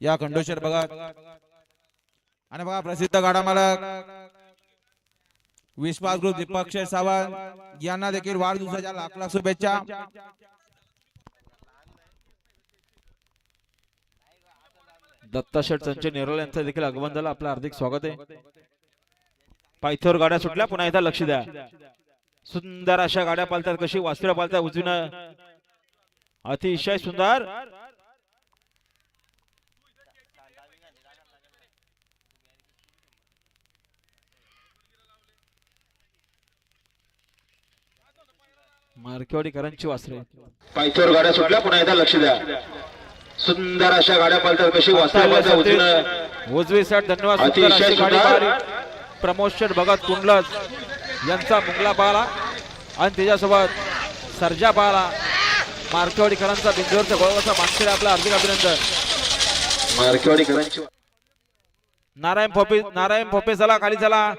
या खंडोशेर बघा आणि बघा प्रसिद्ध गाडा मालक विश्वास ग्रुप दीपक शेठ सावंत यांना देखील वाढदिवसाच्या लाख लाख शुभेच्छा। दत्ता शेठ संजय नेरोल यांचं देखील आगमन झालं, आपलं हार्दिक स्वागत आहे। पायथ्यावर गाड्या सुटल्या, पुन्हा एकदा लक्ष द्या। सुंदर अशा गाड्या पालतात, कशी वासुरा पालतात उजवीनं, अतिशय सुंदर। मार्केवाडीकरांची वासरे, पायथ्यावर गाड्या सुटल्या, पुन्हा एकदा लक्ष द्या। सुंदर अशा गाड्या पालतात, कशी वासुरा पालतात उजवीनं, उजवी साईड। धन्यवाद। सुंदर अशी गाडी पाहिली प्रमोद शेठ भगत कुंडलज यांचा मुंगला पाहला आणि त्याच्यासोबत सर्जा पाहला। मार्केवाडीकरांचा बिंदूवरचा गोळाचा मानकरी, आपलं हार्दिक अभिनंदन। मार्केवाडीकरांची नारायण फोपे चला खाली चला।